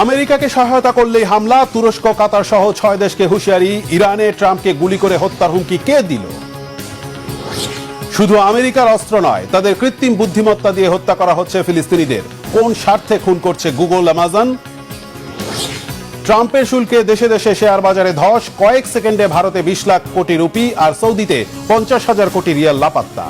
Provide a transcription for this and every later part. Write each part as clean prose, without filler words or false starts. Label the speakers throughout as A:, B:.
A: আমেরিকাকে সহায়তা করলেই হামলা, তুরস্ক কাতার সহ 6 দেশকে হুঁশিয়ারি। ইরানে ট্রাম্পকে গুলি করে হত্যার হুমকি কে দিল? শুধু আমেরিকার অস্ত্র নয়, তাদের কৃত্রিম বুদ্ধিমত্তা দিয়ে হত্যা করা হচ্ছে ফিলিস্তিনিদের। কোন স্বার্থে খুন করছে গুগল, অ্যামাজন? ট্রাম্পের শুল্কে দেশে দেশে শেয়ার বাজারে ধস, কয়েক সেকেন্ডে ভারতে 20 লাখ কোটি রুপি আর সৌদিতে 50,000 কোটি রিয়াল লাপাত্তা।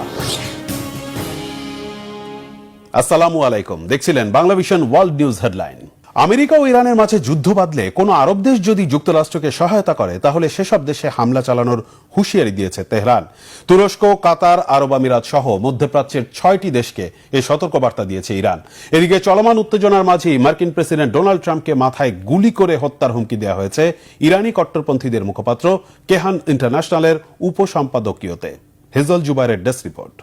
A: আসসালামু আলাইকুম, দেখছিলেন Banglavision world news headline. America ও ইরানের মাঝে যুদ্ধ বাঁধলে কোনো আরব দেশ যদি যুক্তরাষ্ট্রকে সহায়তা করে, তাহলে সেসব দেশে হামলা চালানোর হুঁশিয়ারি দিয়েছে তেহরান। তুরস্ক, কাতার, আরব আমিরাত সহ মধ্যপ্রাচ্যের 6টি দেশকে এই সতর্কবার্তা দিয়েছে ইরান। এদিকে চলমান উত্তেজনার মাঝেই মার্কিন প্রেসিডেন্ট ডোনাল্ড ট্রাম্পকে মাথায় গুলি করে হত্যার হুমকি দেওয়া হয়েছে ইরানি কট্টরপন্থীদের মুখপাত্র কেহান ইন্টারন্যাশনালের উপসম্পাদকীয়তে। হেজল জুবাইরের ডেস্ক রিপোর্ট।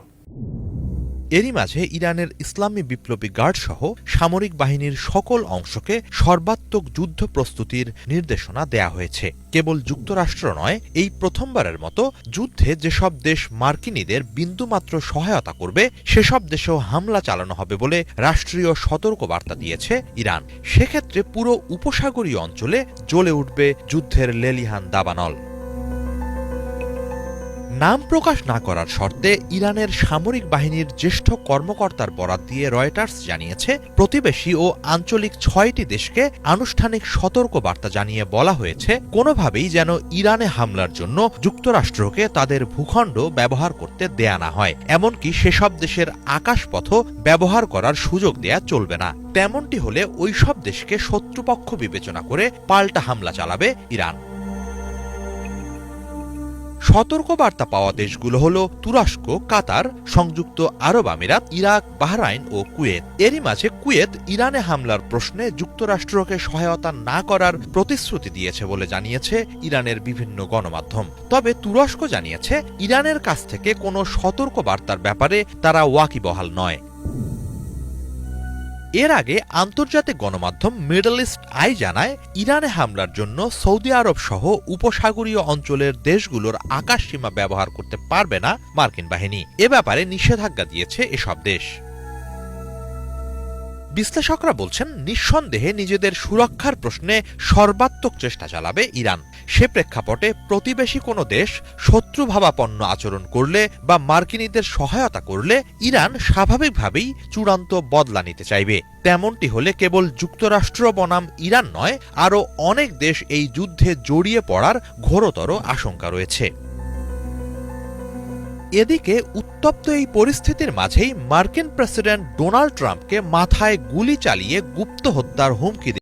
B: এরই মাঝে ইরানের ইসলামী বিপ্লবী গার্ড সহ সামরিক বাহিনীর সকল অংশকে সর্বাত্মক যুদ্ধ প্রস্তুতির নির্দেশনা দেয়া হয়েছে। কেবল যুক্তরাষ্ট্র নয়, এই প্রথমবারের মতো যুদ্ধে যেসব দেশ মার্কিনীদের বিন্দুমাত্র সহায়তা করবে, সেসব দেশেও হামলা চালানো হবে বলে রাষ্ট্রীয় সতর্কবার্তা দিয়েছে ইরান। সেক্ষেত্রে পুরো উপসাগরীয় অঞ্চলে জ্বলে উঠবে যুদ্ধের লেলিহান দাবানল। নাম প্রকাশ না করার শর্তে ইরানের সামরিক বাহিনীর জ্যেষ্ঠ কর্মকর্তার বরাত দিয়ে রয়টার্স জানিয়েছে, প্রতিবেশী ও আঞ্চলিক 6টি দেশকে আনুষ্ঠানিক সতর্কবার্তা জানিয়ে বলা হয়েছে, কোনোভাবেই যেন ইরানে হামলার জন্য যুক্তরাষ্ট্রকে তাদের ভূখণ্ড ব্যবহার করতে দেয়া না হয়। এমনকি সেসব দেশের আকাশপথও ব্যবহার করার সুযোগ দেয়া চলবে না। তেমনটি হলে ওইসব দেশকে শত্রুপক্ষ বিবেচনা করে পাল্টা হামলা চালাবে ইরান। সতর্কবার্তা পাওয়া দেশগুলো হল তুরস্ক, কাতার, সংযুক্ত আরব আমিরাত, ইরাক, বাহরাইন ও কুয়েত। এরই মাঝে কুয়েত ইরানে হামলার প্রশ্নে যুক্তরাষ্ট্রকে সহায়তা না করার প্রতিশ্রুতি দিয়েছে বলে জানিয়েছে ইরানের বিভিন্ন গণমাধ্যম। তবে তুরস্ক জানিয়েছে, ইরানের কাছ থেকে কোনো সতর্কবার্তার ব্যাপারে তারা ওয়াকিবহাল নয়। এর আগে আন্তর্জাতিক গণমাধ্যম মিডল ইস্ট আই জানায়, ইরানে হামলার জন্য সৌদি আরব সহ উপসাগরীয় অঞ্চলের দেশগুলোর আকাশসীমা ব্যবহার করতে পারবে না মার্কিন বাহিনী। এ ব্যাপারে নিষেধাজ্ঞা দিয়েছে এসব দেশ। বিশ্লেষকরা বলছেন, নিঃসন্দেহে নিজেদের সুরক্ষার প্রশ্নে সর্বাত্মক চেষ্টা চালাবে ইরান। সে প্রেক্ষাপটে প্রতিবেশী কোনো দেশ শত্রুভাবাপন্ন আচরণ করলে বা মার্কিনীদের সহায়তা করলে ইরান স্বাভাবিকভাবেই চূড়ান্ত বদলা নিতে চাইবে। তেমনটি হলে কেবল যুক্তরাষ্ট্র বনাম ইরান নয়, আরও অনেক দেশ এই যুদ্ধে জড়িয়ে পড়ার ঘোরতর আশঙ্কা রয়েছে। এদিকে উত্তপ্ত এই পরিস্থিতির মাঝেই মার্কিন প্রেসিডেন্ট ডোনাল্ড ট্রাম্পকে মাথায় গুলি চালিয়ে গুপ্ত হত্যার হুমকি